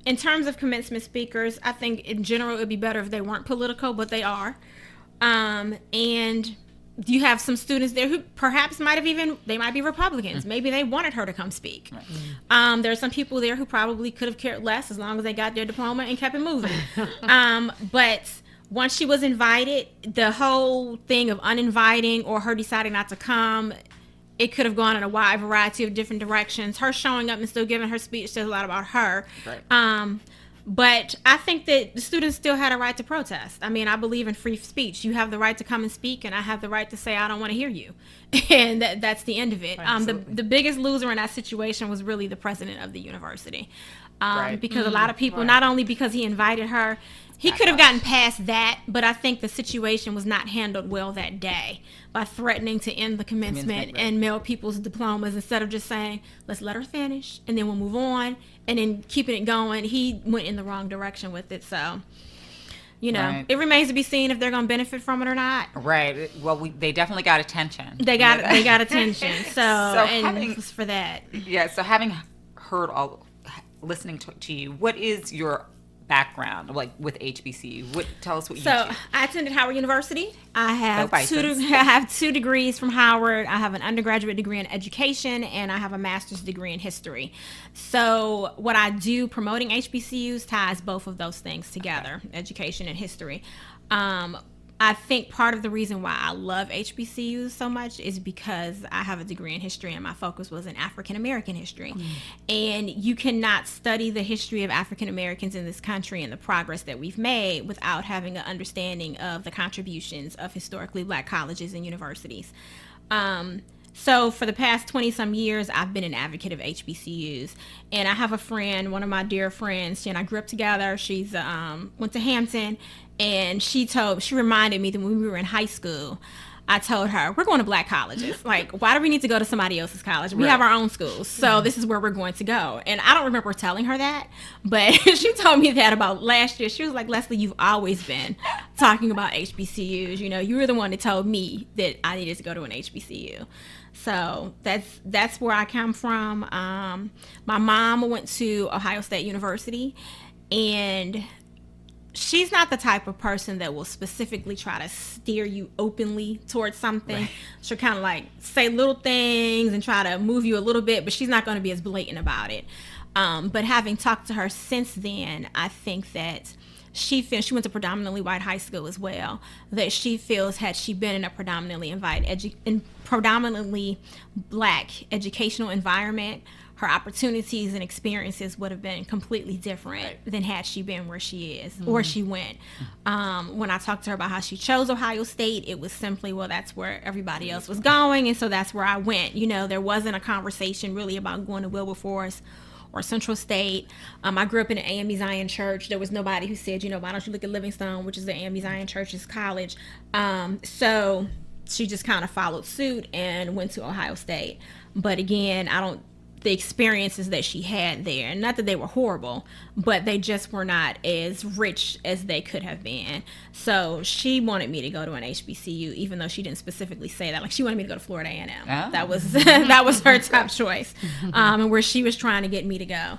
in terms of commencement speakers, I think in general it would be better if they weren't political, but they are. And you have some students there who perhaps they might be Republicans. Maybe they wanted her to come speak. There are some people there who probably could have cared less as long as they got their diploma and kept it moving. But once she was invited, the whole thing of uninviting or her deciding not to come, it could have gone in a wide variety of different directions. Her showing up and still giving her speech says a lot about her. Right. But I think that the students still had a right to protest. I mean, I believe in free speech. You have the right to come and speak, and I have the right to say I don't want to hear you. And that's the end of it. The biggest loser in that situation was really the president of the university. Right. Because a lot of people, not only because he invited her, he could have gotten past that, but I think the situation was not handled well that day by threatening to end the commencement right. and mail people's diplomas instead of just saying, let's let her finish and then we'll move on, and then keeping it going. He went in the wrong direction with it. So, Right. it remains to be seen if they're going to benefit from it or not. Right. Well, they definitely got attention. They got attention. So and having- it was for that. Yeah. So having heard listening to you, what is your background like with HBCU? Tell us what you do. So I attended Howard University. I have Go two. Bisons. I have 2 degrees from Howard. I have an undergraduate degree in education, and I have a master's degree in history. So what I do promoting HBCUs ties both of those things together, education and history. I think part of the reason why I love HBCUs so much is because I have a degree in history and my focus was in African American history. And you cannot study the history of African Americans in this country and the progress that we've made without having an understanding of the contributions of historically Black colleges and universities. So for the past 20 some years, I've been an advocate of HBCUs. And I have a friend, one of my dear friends, she and I grew up together. She's went to Hampton, and she reminded me that when we were in high school, I told her, we're going to black colleges. Like, why do we need to go to somebody else's college? We have our own schools. So this is where we're going to go. And I don't remember telling her that, but she told me that about last year. She was like, Leslie, you've always been talking about HBCUs. You know, you were the one that told me that I needed to go to an HBCU. So that's where I come from. My mom went to Ohio State University, and she's not the type of person that will specifically try to steer you openly towards something. Right. She'll kind of like say little things and try to move you a little bit, but she's not going to be as blatant about it. But having talked to her since then, I think that she went to predominantly white high school as well, that she feels had she been in a predominantly black educational environment, her opportunities and experiences would have been completely different than had she been where she is or she went. When I talked to her about how she chose Ohio State, it was simply, well, that's where everybody else was going, and so that's where I went. You know, there wasn't a conversation really about going to Wilberforce or Central State. I grew up in an AME Zion church. There was nobody who said, you know, why don't you look at Livingstone, which is the AME Zion church's college. So she just kind of followed suit and went to Ohio State. But again, the experiences that she had there, not that they were horrible, but they just were not as rich as they could have been. So she wanted me to go to an HBCU, even though she didn't specifically say that. Like, she wanted me to go to Florida A&M. Oh. That was her top choice, and where she was trying to get me to go.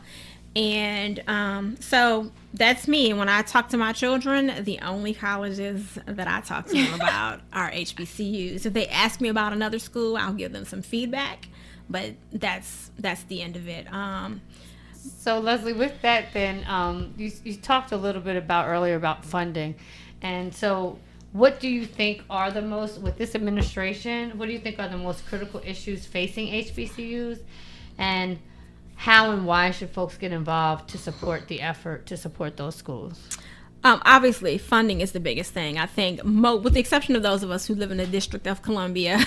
And so that's me. When I talk to my children, the only colleges that I talk to them about are HBCUs. If they ask me about another school, I'll give them some feedback. But that's the end of it. So Leslie, with that, then you talked a little bit earlier about funding, and so what do you think are the most, with this administration, what do you think are the most critical issues facing HBCUs, and how and why should folks get involved to support the effort to support those schools? Obviously, funding is the biggest thing. I think, with the exception of those of us who live in the District of Columbia,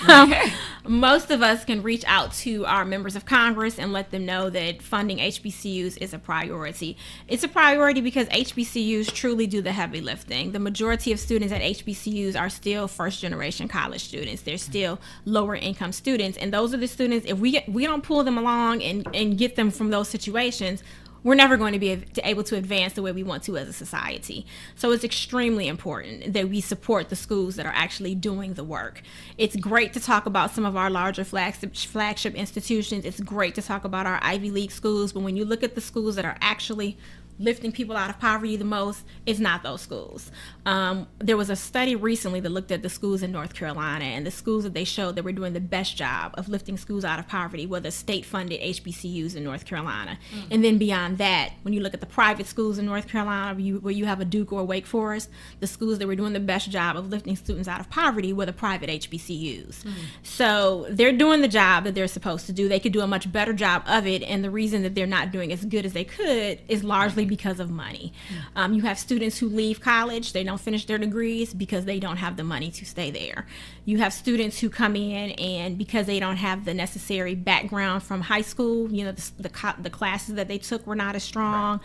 most of us can reach out to our members of Congress and let them know that funding HBCUs is a priority. It's a priority because HBCUs truly do the heavy lifting. The majority of students at HBCUs are still first-generation college students. They're still lower-income students, and those are the students, if we don't pull them along and get them from those situations, we're never going to be able to advance the way we want to as a society. So it's extremely important that we support the schools that are actually doing the work. It's great to talk about some of our larger flagship institutions. It's great to talk about our Ivy League schools, but when you look at the schools that are actually lifting people out of poverty the most, it's not those schools. There was a study recently that looked at the schools in North Carolina, and the schools that they showed that were doing the best job of lifting schools out of poverty were the state-funded HBCUs in North Carolina. And then beyond that, when you look at the private schools in North Carolina, where you have a Duke or Wake Forest, the schools that were doing the best job of lifting students out of poverty were the private HBCUs. So they're doing the job that they're supposed to do. They could do a much better job of it, and the reason that they're not doing as good as they could is largely because of money. You have students who leave college, they don't finish their degrees because they don't have the money to stay there. You have students who come in, and because they don't have the necessary background from high school, you know, the classes that they took were not as strong.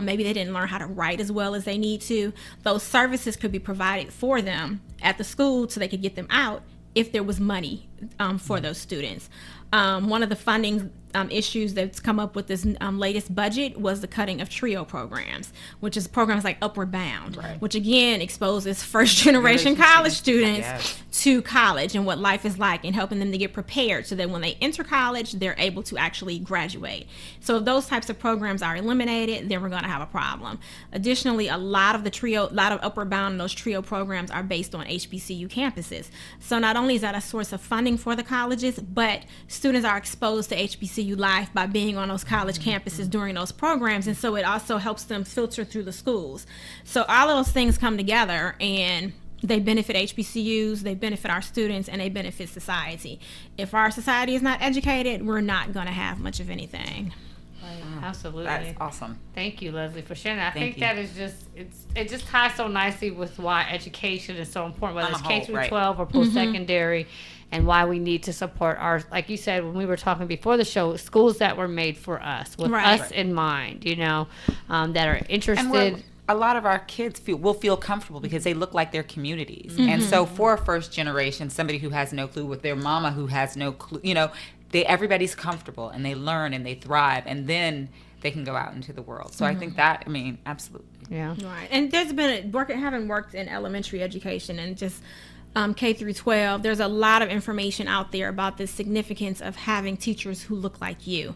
Maybe they didn't learn how to write as well as they need to. Those services could be provided for them at the school so they could get them out if there was money for those students. One of the funding issues that's come up with this latest budget was the cutting of TRIO programs, which is programs like Upward Bound, which again exposes first-generation college students to college and what life is like, and helping them to get prepared so that when they enter college, they're able to actually graduate. So if those types of programs are eliminated, then we're going to have a problem. Additionally, a lot of Upward Bound and those TRIO programs are based on HBCU campuses. So not only is that a source of funding for the colleges, but students are exposed to HBCU life by being on those college campuses during those programs, and so it also helps them filter through the schools. So all of those things come together, and they benefit HBCUs, they benefit our students, and they benefit society. If our society is not educated, we're not going to have much of anything. Right. Absolutely. That's awesome. Thank you, Leslie, for sharing that. I think you. that is it just ties so nicely with why education is so important, whether it's K through 12 or post-secondary, and why we need to support our, like you said when we were talking before the show, schools that were made for us, with us in mind, you know, that are interested. a lot of our kids will feel comfortable because they look like their communities. And so for a first generation, somebody who has no clue, with their mama who has no clue, everybody's comfortable and they learn and they thrive, and then they can go out into the world. So I think that, absolutely. Yeah. Right. And there's been having worked in elementary education and just K through 12, there's a lot of information out there about the significance of having teachers who look like you.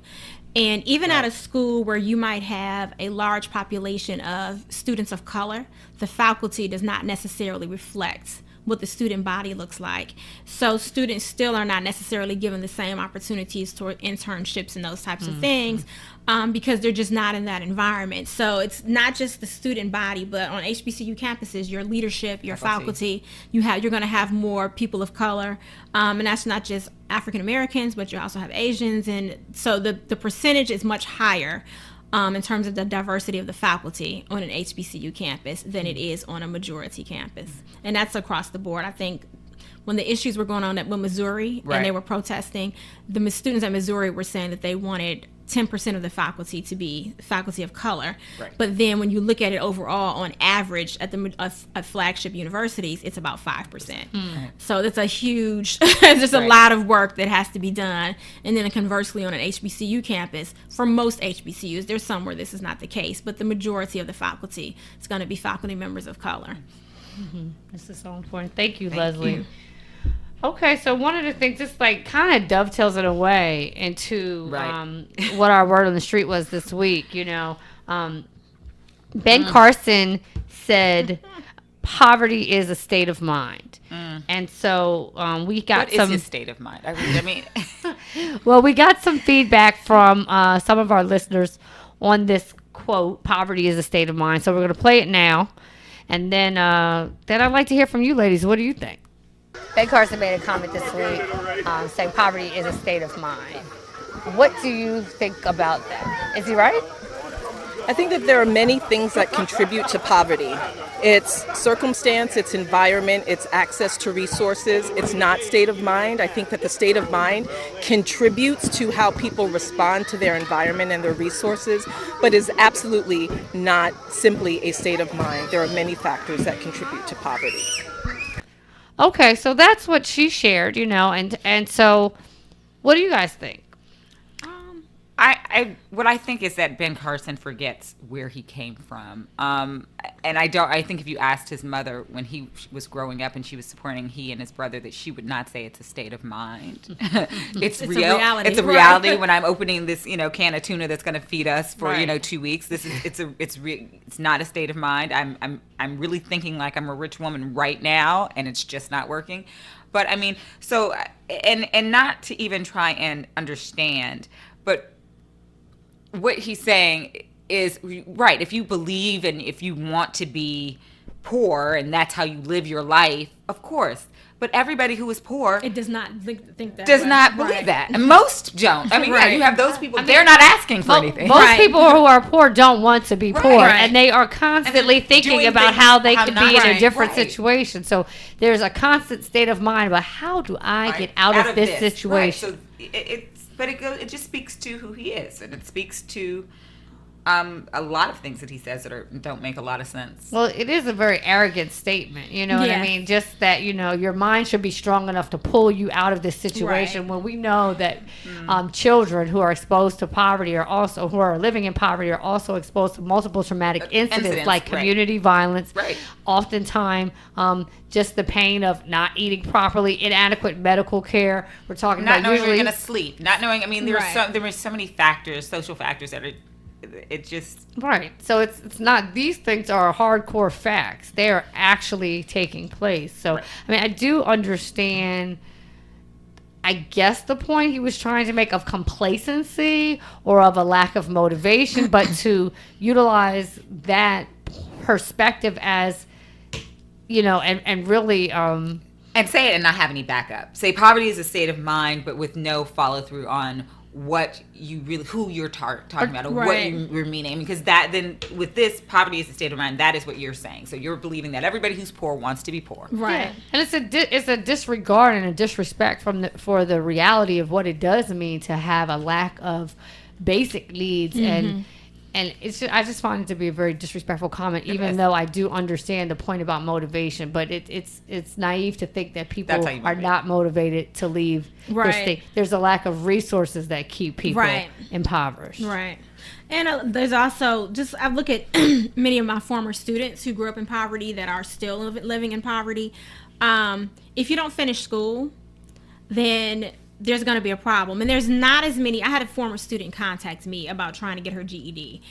And even at a school where you might have a large population of students of color, the faculty does not necessarily reflect what the student body looks like. So students still are not necessarily given the same opportunities toward internships and those types of things because they're just not in that environment. So it's not just the student body, but on HBCU campuses, your leadership, your faculty, you're going to have more people of color. And that's not just African Americans, but you also have Asians. And so the percentage is much higher in terms of the diversity of the faculty on an HBCU campus than it is on a majority campus. And that's across the board. I think when the issues were going on with Missouri and they were protesting, the students at Missouri were saying that they wanted 10% of the faculty to be faculty of color. Right. But then when you look at it overall, on average, at flagship universities, it's about 5%. So that's a huge, there's a lot of work that has to be done. And then conversely, on an HBCU campus, for most HBCUs, there's some where this is not the case, but the majority of the faculty is going to be faculty members of color. This is so important. Thank you, Leslie. Okay, so one of the things, just like kind of dovetails it away into what our word on the street was this week. Ben Carson said poverty is a state of mind. And so we got what is his state of mind? Well, we got some feedback from some of our listeners on this quote, poverty is a state of mind. So we're going to play it now. And then I'd like to hear from you ladies. What do you think? Ben Carson made a comment this week saying poverty is a state of mind. What do you think about that? Is he right? I think that there are many things that contribute to poverty. It's circumstance, it's environment, it's access to resources. It's not state of mind. I think that the state of mind contributes to how people respond to their environment and their resources, but is absolutely not simply a state of mind. There are many factors that contribute to poverty. Okay, so that's what she shared, and so what do you guys think? What I think is that Ben Carson forgets where he came from. And I think if you asked his mother when he was growing up and she was supporting he and his brother, that she would not say it's a state of mind. It's real. A reality. It's a reality. When I'm opening this, can of tuna that's going to feed us for 2 weeks. It's not a state of mind. I'm really thinking like I'm a rich woman right now, and it's just not working. But so and not to even try and understand, but what he's saying is right. If you believe and if you want to be poor and that's how you live your life, of course. But everybody who is poor, it does not think that does not believe that, and most don't. You have those people. They're not asking for anything. Most people who are poor don't want to be poor, and they are constantly thinking about how they could be in a different situation. So there's a constant state of mind about how do I get out of this situation. Right. So it just speaks to who he is, and it speaks to a lot of things that he says that don't make a lot of sense. Well, it is a very arrogant statement, what I mean? Just that, your mind should be strong enough to pull you out of this situation when we know that children who are exposed to poverty who are living in poverty are also exposed to multiple traumatic incidents like community violence. Right. Oftentimes, just the pain of not eating properly, inadequate medical care. We're talking not about knowing usually you're going to sleep, not knowing. There are so many factors, social factors that are. It just right. So it's not, these things are hardcore facts. They are actually taking place. So I do understand, I guess, the point he was trying to make of complacency or of a lack of motivation, but to utilize that perspective as and really and say it and not have any backup. Say poverty is a state of mind, but with no follow through on what you really, who you're talking about, or what you're meaning. Because that, then with this, poverty is a state of mind. That is what you're saying. So you're believing that everybody who's poor wants to be poor. Right. Yeah. And it's a disregard and a disrespect for the reality of what it does mean to have a lack of basic needs and And I just find it to be a very disrespectful comment, It even is. though I do understand the point about motivation. But it's naive to think that people That's how you are motivate. not motivated to leave their Right. state. There's a lack of resources that keep people Right. impoverished. Right. And there's also just, I look at many of my former students who grew up in poverty that are still living in poverty. If you don't finish school, then there's going to be a problem. And there's not as many. I had a former student contact me about trying to get her GED.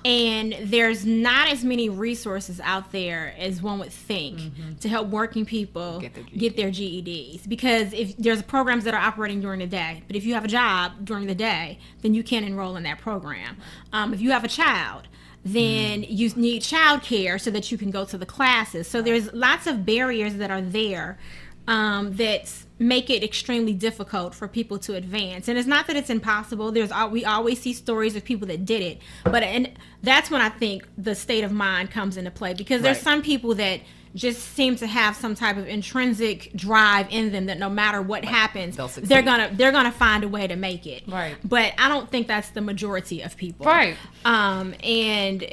And there's not as many resources out there as one would think to help working people get their GEDs. Because if there's programs that are operating during the day, but if you have a job during the day, then you can't enroll in that program. If you have a child, then you need childcare so that you can go to the classes. So there's lots of barriers that are there that make it extremely difficult for people to advance. And it's not that it's impossible. We always see stories of people that did it, and that's when I think the state of mind comes into play, because there's some people that just seem to have some type of intrinsic drive in them that no matter what happens, they're gonna find a way to make it. Right. But I don't think that's the majority of people. Right. And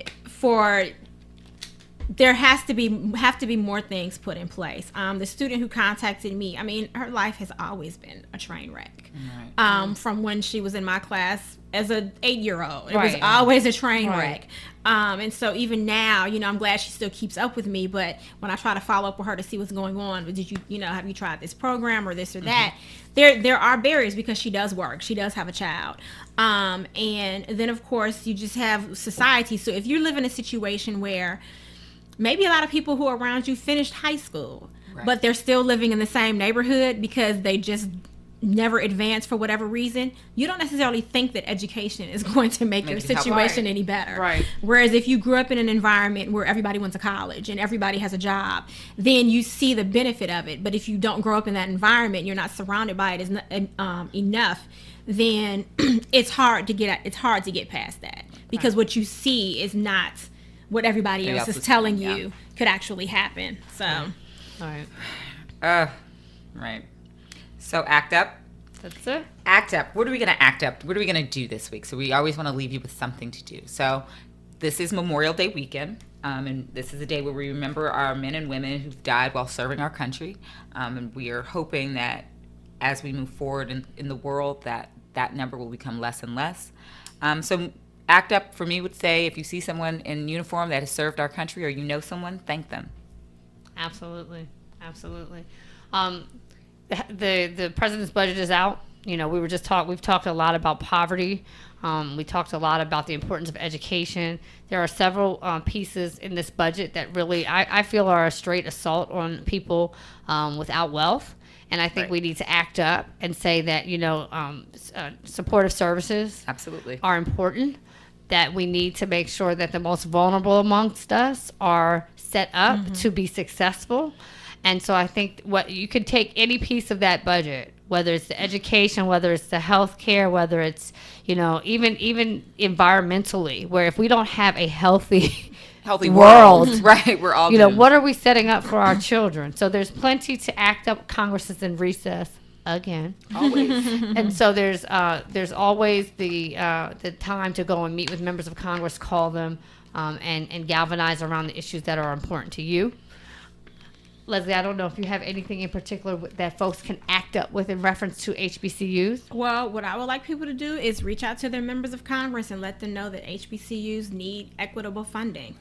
there have to be more things put in place. The student who contacted me, I mean, her life has always been a train wreck. From when she was in my class as an 8-year-old, it was always a train wreck. And so even now, I'm glad she still keeps up with me. But when I try to follow up with her to see what's going on, did you, have you tried this program or this or that? There are barriers because she does work. She does have a child. And then of course you just have society. So if you live in a situation where maybe a lot of people who are around you finished high school, but they're still living in the same neighborhood because they just never advanced for whatever reason, you don't necessarily think that education is going to make your situation any better. Right. Whereas if you grew up in an environment where everybody went to college and everybody has a job, then you see the benefit of it. But if you don't grow up in that environment, you're not surrounded by it enough, then it's hard to get past that, because what you see is not what everybody else is telling you could actually happen. So, right. So act up. That's it. Act up. What are we going to act up? What are we going to do this week? So we always want to leave you with something to do. So this is Memorial Day weekend. And this is a day where we remember our men and women who've died while serving our country. And we are hoping that as we move forward in the world, that number will become less and less. So act up for me would say, if you see someone in uniform that has served our country, or you know someone, thank them. Absolutely. The president's budget is out. We've talked a lot about poverty. We talked a lot about the importance of education. There are several pieces in this budget that really I feel are a straight assault on people without wealth. And I think we need to act up and say that, supportive services are important, that we need to make sure that the most vulnerable amongst us are set up to be successful. And so I think you could take any piece of that budget, whether it's the education, whether it's the health care, whether it's, even environmentally, where if we don't have a healthy world, right, we're all doomed. What are we setting up for our children? So there's plenty to act up. Congress is in recess again. Always. And so there's always the time to go and meet with members of Congress, call them, and galvanize around the issues that are important to you. Leslie, I don't know if you have anything in particular that folks can act up with in reference to HBCUs. Well, what I would like people to do is reach out to their members of Congress and let them know that HBCUs need equitable funding.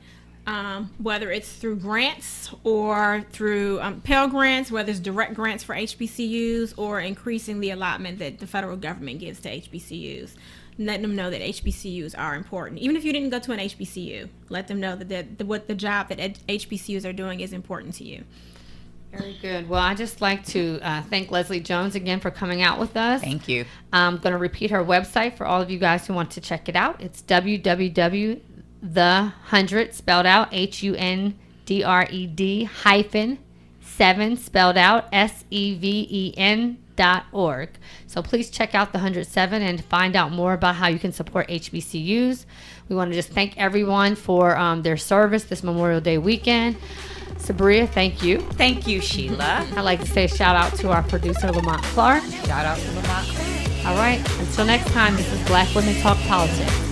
Whether it's through grants or through Pell Grants, whether it's direct grants for HBCUs or increasing the allotment that the federal government gives to HBCUs. Let them know that HBCUs are important. Even if you didn't go to an HBCU, let them know that what the job that HBCUs are doing is important to you. Very good. Well, I'd just like to thank Leslie Jones again for coming out with us. Thank you. I'm going to repeat her website for all of you guys who want to check it out. It's www.the100, spelled out HUNDRED -7, spelled out SEVEN.org. So please check out the 107 and find out more about how you can support HBCUs. We want to just thank everyone for their service this Memorial Day weekend. Sabria, thank you. Thank you, Sheila. I'd like to say a shout out to our producer, Lamont Clark. Shout out to Lamont Clark. All right. Until next time, this is Black Women Talk Politics.